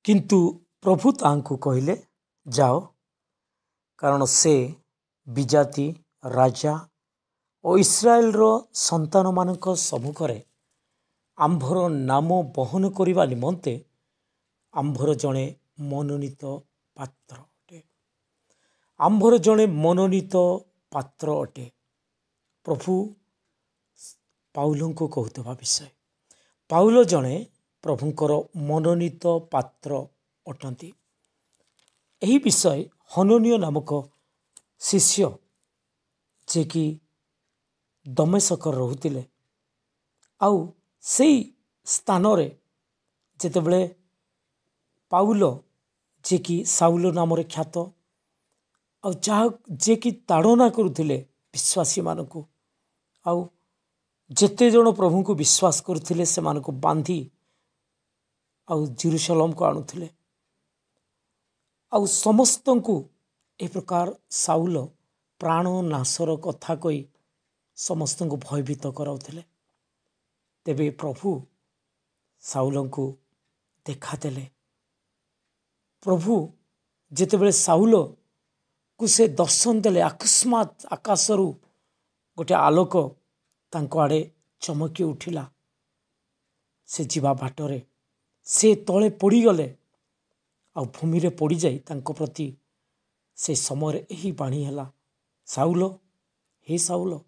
किंतु प्रभु तांकु कहले जाओ, कारण से विजाति राजा और इस्राएल रो संतान मानक सम्मुख आंभर नाम बहन करने निमंते आंभर जड़े मनोनीत पात्र अटे। आंभर जड़े मनोनीत पात्र अटे। प्रभु पाउल को कहूवा विषय, पाउल जड़े प्रभुंकर मनोनीत पात्र अटंती। यही विषय हननिय नामक शिष्य जे कि दमेशक रोते आउ से स्थान जितेबले पाउल जे कि साउल नाम ख्यात आ जे कि ताड़ना करुले विश्वासी मानक आउ जेते जन प्रभु को विश्वास करुले से मानक बांधी आउ जेरूशलेम को आणुले आउ समस्त को ए प्रकार साउल प्राण नाशर कथा कही समस्त को भयभीत कराउले। तेबे प्रभु साउल को देखादेले। प्रभु जितेबले साउल को से दर्शन देले, अकस्मात आकाशरू गोटे आलोक तांको आड़े चमकी उठिला। से जीवा बाटरे से तले पड़गले आ भूमि रे पड़ जाई तांको प्रति से समय यही बाणी है, साउल हे साउल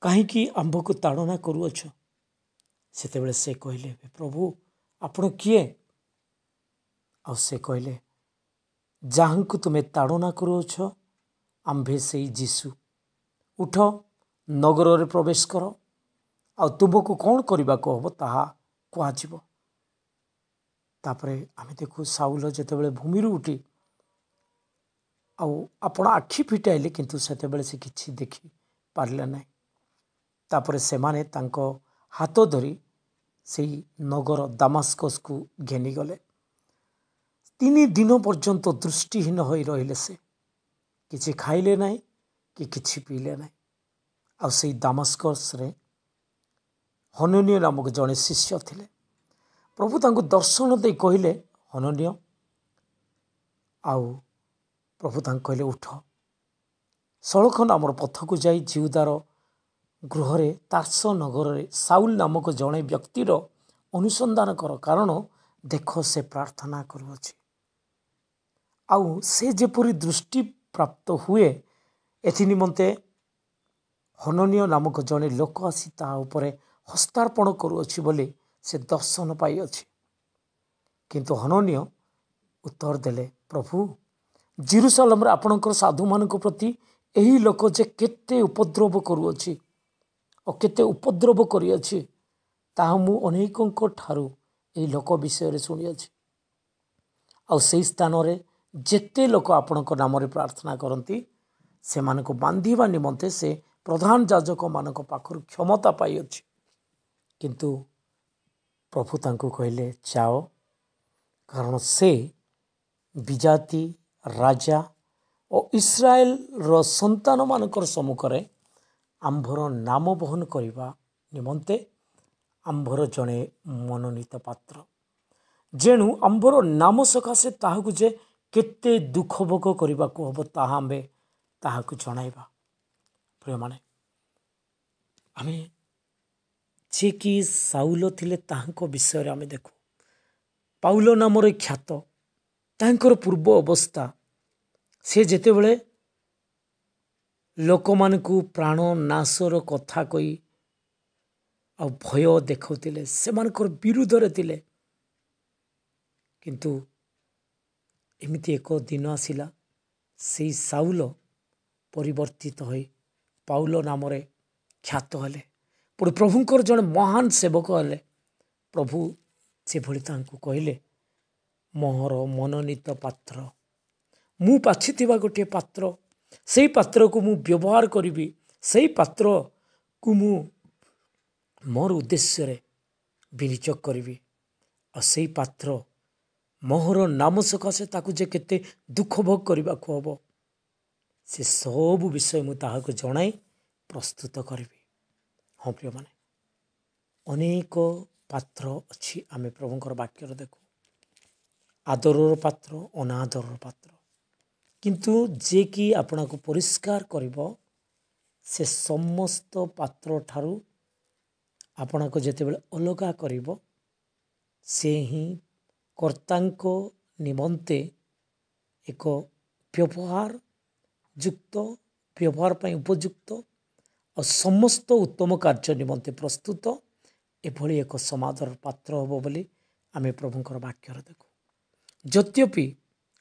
कहीं आंभ को ताड़ना करुअछ। सेतेबेले से कहले, प्रभु आपण किए? आ से कहले, जहाँ को तुम्हें ताड़ना करुअछ आंभे से जीसु। उठ नगर रे प्रवेश कर, आ तुमको कौन करने को हम ताहा कह। तापरे आमे देखू साउल जितेबले भूमि उठी आपण आखि फिटाइले किंतु सेतेबेले से किछि देखि पारले नहीं। तापरे से माने तांको हाथ धरी से नगर दामास्कस को घेनी गले। 3 दिन पर्यंत दृष्टिहीन हो रहिले। से किछि खाइले नहीं कि किछि पीले नहीं। आ से दामास्कस रे हननिय नामक जड़े शिष्य थिले। प्रभु तांको दर्शन दे कहले, हननिय। आउ प्रभु तांको कहले, उठ सड़क नामर पथ को जाई जिहुदार गृह रे तार्स नगर रे साउल नामक जड़े व्यक्तिर अनुसंधान कर, कारण देख से प्रार्थना करुअछि। आउ से जेपरी दृष्टि प्राप्त हुए एथि निमंते हननिय नामक जड़े लोक आसी ता उपरे हस्तार्पण करुअछि बोली से दर्शन पाई अछि। किंतु हननिय उत्तर देले, प्रभु जेरूशलेम रे आपणकर साधु मानक प्रति एही लोक जे केते उपद्रव करुअछि और केते उपद्रव करिअछि ताहा मु अनेकों ठारू एही लोक विषय रे सुनी अछि। आ सेही स्थान रे जेते लोक आपणक नाम रे प्रार्थना करंती से मानको बांधीबा निमंते से प्रधान याजक मानक पाखरु क्षमता पाई अछि। किंतु प्रभु तांको कहले, जाओ, कारण से विजाति राजा और इस्राएल रो संतान मानकर सम्मुख रे आंभर नाम बहन करने निमंते आंभर जड़े मनोनीत पात्र। जेणु आंभर नाम सकाशे ताहाकु जे केते दुख भोग करने को हम ताहा आंबे ताहाकु जणाइबा। प्रिय माने आमे जे कि साउल थिले ताहांको विषय रे आमे देखु। पाउल नाम रे ख्यात तांकर पूर्व अवस्था से जेतेबेले लोक मानकु प्राण नाशर कथा कही आ भय देखौतिले से मानकर विरुद्ध रे थिले। किंतु एमिति एक दिन आसिला से साउल परिवर्तित होई पाउल नाम रे ख्यात हेले। पुणी प्रभुंकर जड़े महान सेवक हेले। प्रभु से भली तांको कहले, मोहर मनोनीत पात्र, मु बाछिथिबा गोटे पात्र, से पात्र को मु व्यवहार करी, से पात्र को मु मोर उद्देश्य रे विनियोग करी। और से पात्र मोहर नाम सकाशे ताकू जे केते दुख भोग करने को हम से सब विषय मु ताहाको जणाई प्रस्तुत करी। हाँ प्रिय माने अनेक पात्र अच्छी आमे प्रभुंकर वाक्यर देखू। ଆଦରର ପାତ୍ର, ଅନାଦରର ପାତ୍ର। କିନ୍ତୁ ଯେ କି ଆପଣଙ୍କୁ ପରିଷ୍କାର କରିବ, ସେ ସମସ୍ତ ପାତ୍ର ଠାରୁ ଆପଣଙ୍କୁ ଯେତେବେଳେ ଅଲଗା କରିବ, ସେ ହିଁ କର୍ତ୍ତାଙ୍କ ନିମନ୍ତେ ଏକ ବ୍ୟବହାର ପାଇଁ ଉପଯୁକ୍ତ ଆଉ ସମସ୍ତ ଉତ୍ତମ କାର୍ଯ୍ୟ ନିମନ୍ତେ ପ୍ରସ୍ତୁତ ଏଭଳି ଏକ ସମାଦର ପାତ୍ର ହେବ ବୋଲି ଆମେ ପ୍ରଭୁଙ୍କର ବାକ୍ୟରେ ଦେଖୁ। ଯଦ୍ୟପି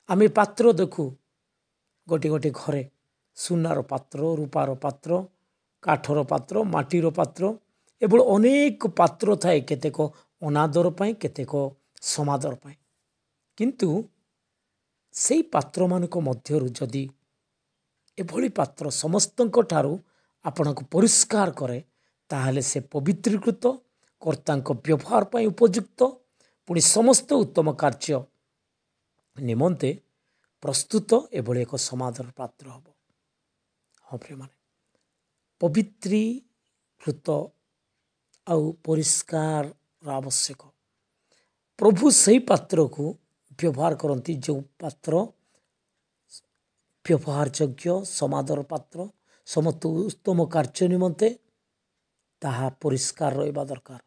ଆମେ ପାତ୍ର ଦେଖୁ, ଗୋଟିଏ ଗୋଟିଏ ଘରେ ସୁନାର ପାତ୍ର, ରୂପାର ପାତ୍ର, କାଠର ପାତ୍ର, ମାଟିର ପାତ୍ର, ଏଭଳି ଅନେକ ପାତ୍ର ଥାଏ, କେତେକ ଅନାଦର ପାଇଁ, କେତେକ ସମାଦର ପାଇଁ। କିନ୍ତୁ ସେଇ ପାତ୍ରମାନଙ୍କ ମଧ୍ୟରୁ ଯଦି ଏଭଳି ପାତ୍ର ସମସ୍ତଙ୍କ ଠାରୁ ଆପଣଙ୍କୁ ପରିଷ୍କାର କରେ, ତାହେଲେ ସେ ପବିତ୍ରୀକୃତ, କର୍ତ୍ତାଙ୍କ ବ୍ୟବହାର ପାଇଁ ଉପଯୁକ୍ତ, ପୁଣି ସମସ୍ତ ଉତ୍ତମ କାର୍ଯ୍ୟ ନିମନ୍ତେ ପ୍ରସ୍ତୁତ ଏଭଳି ଏକ ସମାଦର ପାତ୍ର ହେବ। ହଁ ପ୍ରିୟମାନେ, ପବିତ୍ରୀକୃତ ଆଉ ପରିଷ୍କାର ଆବଶ୍ୟକ। ପ୍ରଭୁ ସେହି ପାତ୍ରକୁ ବ୍ୟବହାର କରନ୍ତି ଯେଉଁ ପାତ୍ର ବ୍ୟବହାର ଯୋଗ୍ୟ, ସମାଦର ପାତ୍ର, ସମସ୍ତ ଉତ୍ତମ କାର୍ଯ୍ୟ ନିମନ୍ତେ ତାହା ପରିଷ୍କାର ରହିବା ଦରକାର।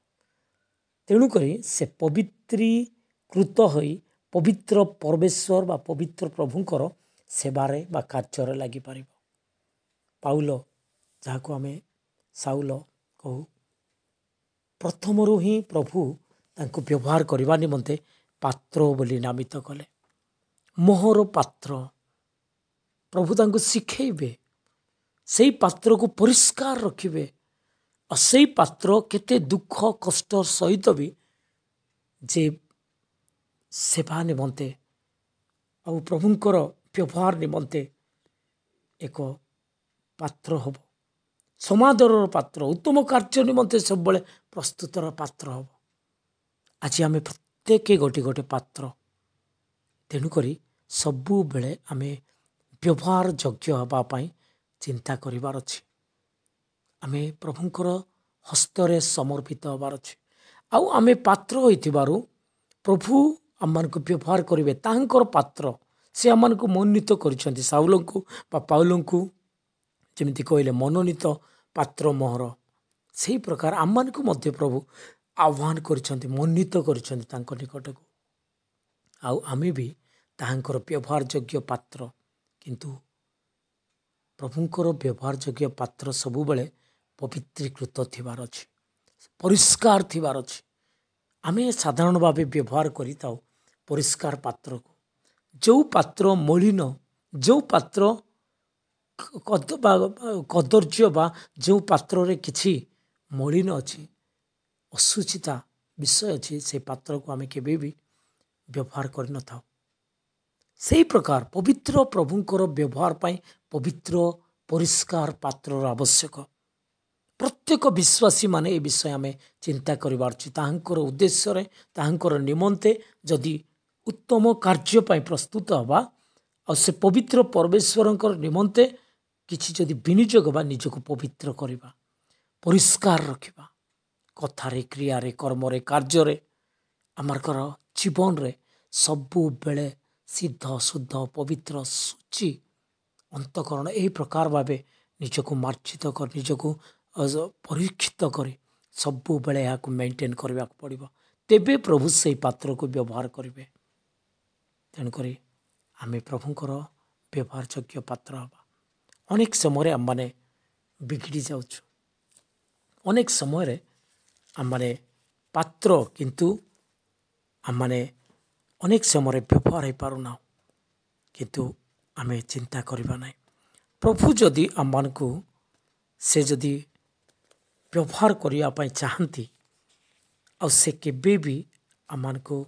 ତେଣୁକରି ସେ ପବିତ୍ରୀକୃତ ହୋଇ ପବିତ୍ର ପରମେଶ୍ୱର ବା ପବିତ୍ର ପ୍ରଭୁଙ୍କର ସେବାରେ ବା କାର୍ଯ୍ୟରେ ଲାଗିପାରିବ। ପାଉଲ, ଯାହାକୁ ଆମେ ସାଉଲ କହୁ, ପ୍ରଥମରୁ ହିଁ ପ୍ରଭୁ ତାଙ୍କୁ ବ୍ୟବହାର କରିବା ନିମନ୍ତେ ପାତ୍ର ବୋଲି ନାମିତ କଲେ। ମୋହର ପାତ୍ର। ପ୍ରଭୁ ତାଙ୍କୁ ଶିଖେଇବେ, ସେଇ ପାତ୍ରକୁ ପରିଷ୍କାର ରଖିବେ। ଆଉ ସେଇ ପାତ୍ର କେତେ ଦୁଃଖ କଷ୍ଟ ସହିତ ବି ଯେ ସେବା ନିମନ୍ତେ ଆଉ ପ୍ରଭୁଙ୍କର ବ୍ୟବହାର ନିମନ୍ତେ ଏକ ପାତ୍ର ହେବ, ସମାଦରର ପାତ୍ର, ଉତ୍ତମ କାର୍ଯ୍ୟ ନିମନ୍ତେ ସବୁବେଳେ ପ୍ରସ୍ତୁତର ପାତ୍ର ହେବ। ଆଜି ଆମେ ପ୍ରତ୍ୟେକ ଗୋଟିଏ ଗୋଟିଏ ପାତ୍ର। ତେଣୁକରି ସବୁବେଳେ ଆମେ ବ୍ୟବହାର ଯୋଗ୍ୟ ହେବା ପାଇଁ ଚିନ୍ତା କରିବାର ଅଛି। ଆମେ ପ୍ରଭୁଙ୍କର ହସ୍ତରେ ସମର୍ପିତ ହେବାର ଅଛି। ଆଉ ଆମେ ପାତ୍ର ହୋଇଥିବାରୁ ପ୍ରଭୁ ଆମମାନଙ୍କୁ ବ୍ୟବହାର କରିବେ, ତାହାଙ୍କର ପାତ୍ର। ସେ ଆମମାନଙ୍କୁ ମନୋନୀତ କରିଛନ୍ତି। ସାଉଲଙ୍କୁ ବା ପାଉଲଙ୍କୁ ଯେମିତି କହିଲେ ମନୋନୀତ ପାତ୍ର ମୋହର, ସେହି ପ୍ରକାର ଆମମାନଙ୍କୁ ମଧ୍ୟ ପ୍ରଭୁ ଆହ୍ୱାନ କରିଛନ୍ତି, ମନୋନୀତ କରିଛନ୍ତି ତାଙ୍କ ନିକଟକୁ। ଆଉ ଆମେ ବି ତାହାଙ୍କର ବ୍ୟବହାର ଯୋଗ୍ୟ ପାତ୍ର। କିନ୍ତୁ ପ୍ରଭୁଙ୍କର ବ୍ୟବହାର ଯୋଗ୍ୟ ପାତ୍ର ସବୁବେଳେ ପବିତ୍ରୀକୃତ ଥିବାର ଅଛି, ପରିଷ୍କାର ଥିବାର ଅଛି। ଆମେ ସାଧାରଣ ଭାବେ ବ୍ୟବହାର କରିଥାଉ ପରିଷ୍କାର ପାତ୍ରକୁ। ଯେଉଁ ପାତ୍ର ମଳିନ, ଯେଉଁ ପାତ୍ର କଦର୍ଯ୍ୟ ବା ଯେଉଁ ପାତ୍ରରେ କିଛି ମଳିନ ଅଛି, ଅଶୁଚିତା ବିଷୟ ଅଛି, ସେହି ପାତ୍ରକୁ ଆମେ କେବେ ବି ବ୍ୟବହାର କରିନଥାଉ। ସେହି ପ୍ରକାର ପବିତ୍ର ପ୍ରଭୁଙ୍କର ବ୍ୟବହାର ପାଇଁ ପବିତ୍ର ପରିଷ୍କାର ପାତ୍ରର ଆବଶ୍ୟକ। ପ୍ରତ୍ୟେକ ବିଶ୍ୱାସୀମାନେ ଏ ବିଷୟ ଆମେ ଚିନ୍ତା କରିବାର ଅଛି। ତାହାଙ୍କର ଉଦ୍ଦେଶ୍ୟରେ, ତାହାଙ୍କର ନିମନ୍ତେ ଯଦି ଉତ୍ତମ କାର୍ଯ୍ୟ ପାଇଁ ପ୍ରସ୍ତୁତ ହେବା, ଆଉ ସେ ପବିତ୍ର ପରମେଶ୍ୱରଙ୍କର ନିମନ୍ତେ କିଛି ଯଦି ବିନିଯୋଗ ବା ନିଜକୁ ପବିତ୍ର କରିବା, ପରିଷ୍କାର ରଖିବା, କଥାରେ, କ୍ରିୟାରେ, କର୍ମରେ, କାର୍ଯ୍ୟରେ, ଆମଙ୍କର ଜୀବନରେ ସବୁବେଳେ ସିଦ୍ଧ, ଶୁଦ୍ଧ, ପବିତ୍ର, ସୂଚି ଅନ୍ତଃକରଣ ଏହି ପ୍ରକାର ଭାବେ ନିଜକୁ ମାର୍ଜିତ କରି, ନିଜକୁ ପରୀକ୍ଷିତ କରି ସବୁବେଳେ ଏହାକୁ ମେଣ୍ଟେନ୍ କରିବାକୁ ପଡ଼ିବ। ତେବେ ପ୍ରଭୁ ସେହି ପାତ୍ରକୁ ବ୍ୟବହାର କରିବେ। ତେଣୁକରି ଆମେ ପ୍ରଭୁଙ୍କର ବ୍ୟବହାର ଯୋଗ୍ୟ ପାତ୍ର ହେବା। ଅନେକ ସମୟରେ ଆମମାନେ ବିଗିଡ଼ି ଯାଉଛୁ। ଅନେକ ସମୟରେ ଆମମାନେ ପାତ୍ର, କିନ୍ତୁ ଆମମାନେ ଅନେକ ସମୟରେ ବ୍ୟବହାର ହୋଇପାରୁନାହୁଁ। କିନ୍ତୁ ଆମେ ଚିନ୍ତା କରିବା ନାହିଁ, ପ୍ରଭୁ ଯଦି ଆମମାନଙ୍କୁ ସେ ଯଦି ବ୍ୟବହାର କରିବା ପାଇଁ ଚାହାନ୍ତି, ଆଉ ସେ କେବେ ବି ଆମମାନଙ୍କୁ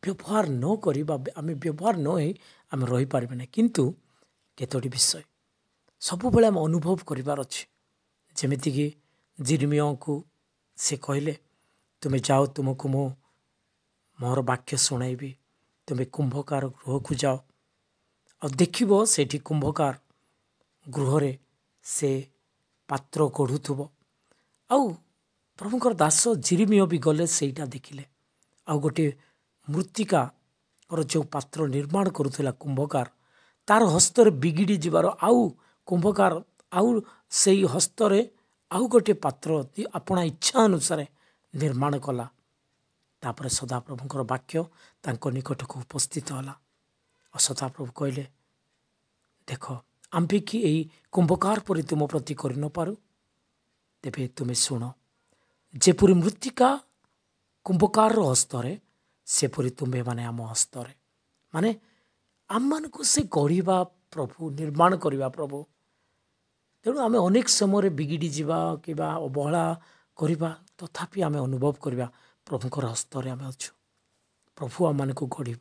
ବ୍ୟବହାର ନ କରିବା, ଆମେ ବ୍ୟବହାର ନ ହେଇ ଆମେ ରହିପାରିବେ ନାହିଁ। କିନ୍ତୁ କେତୋଟି ବିଷୟ ସବୁବେଳେ ଆମେ ଅନୁଭବ କରିବାର ଅଛି। ଯେମିତିକି ଜିର୍ମିୟାକୁ ସେ କହିଲେ, ତୁମେ ଯାଅ, ତୁମକୁ ମୁଁ ମୋର ବାକ୍ୟ ଶୁଣାଇବି। ତୁମେ କୁମ୍ଭକାର ଗୃହକୁ ଯାଅ, ଆଉ ଦେଖିବ ସେଇଠି କୁମ୍ଭକାର ଗୃହରେ ସେ ପାତ୍ର ଗଢ଼ୁଥିବ। ଆଉ ପ୍ରଭୁଙ୍କର ଦାସ ଜିର୍ମିୟା ବି ଗଲେ, ସେଇଟା ଦେଖିଲେ। आउ गोटे मृत्तिकार जो पात्र निर्माण करुला कुंभकार तार हस्तर बिगिड़ी जीवार आउ कुंभकार आउ से हस्तर आउ गोटे पात्र अपना इच्छा अनुसार निर्माण कला। तापर सदाप्रभुଙ୍କର वाक्य तांको निकट को उपस्थित होला और सदाप्रभु कहले देख आम्भे कि यही कुंभकार परि तुम प्रति कर न पारू तेबे तुम्हें शुण जेपरी मृत्तिका कुंभकार हस्तरे सेपरी तुम्हें माने आम हस्तरे माने आम मान को से गढ़ा प्रभु निर्माण करवा प्रभु तेणु आम अनेक समय बिगिड़ी जावा कि अवहेला करवा तथापि आम अनुभव करवा प्रभुंर हस्तरे आम अच्छु प्रभु आम को गढ़े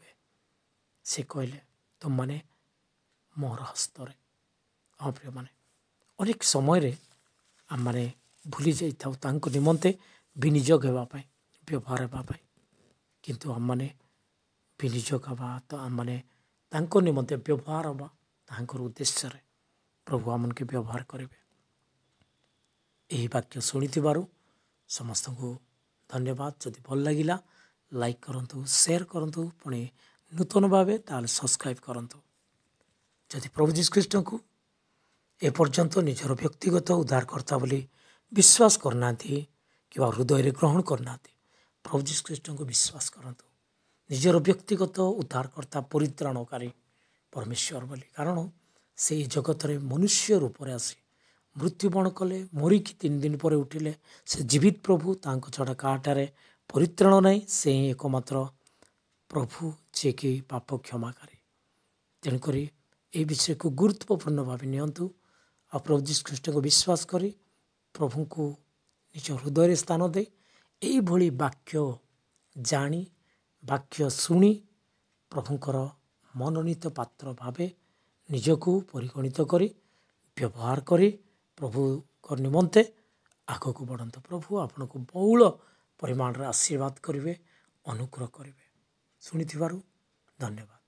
से कहले तुम माने मोर हस्तरे। हाँ प्रिय माने अनेक समय आम माने भूली जाता निमंते विनियोग होगापाई व्यवहार होगापाई किंतु आम माने विनियोग हवा तो आम माने तांको निमंते व्यवहार हवा तांकर उद्देश्य प्रभु आमन के व्यवहार करेंगे। यही वाक्य शुणी समस्त को धन्यवाद। जदि भल लगिला लाइक करंतु शेयर करंतु पुणी नूतन भावे ताल सब्सक्राइब करंतु। जदि प्रभु जीसु ख्रीष्ट को ए पर्यंत निजर व्यक्तिगत उद्धारकर्ता बोली विश्वास करना कि हृदय ग्रहण करना प्रभु जीसु ख्रीष्ट को विश्वास करंतु निजर व्यक्तिगत उद्धारकर्ता परित्राणकारी परमेश्वर बोली कारण से जगत रे मनुष्य रूप में आसी मृत्युवरण कले मरिकी 3 दिन पर उठिले से जीवित प्रभु तांको छड़ा काटारे परित्राण नहीं से ही एकमात्र प्रभु जे कि पाप क्षमाकारी तेणुक ये विषय को गुरुत्वपूर्ण भाव नियंतु आ प्रभु जीसु ख्रीष्ट को विश्वास करी प्रभु को निज हृदय स्थान दे यही भली वाक्य जानी वाक्य शुणी प्रभुंकर मनोनीत पात्र भावे निजको परिगणित करी व्यवहार करी प्रभु को निमंते आग को बढ़ंतु। प्रभु आपन को बहुल परिमाण आशीर्वाद करेंगे अनुग्रह करेंगे। शुणी धन्यवाद।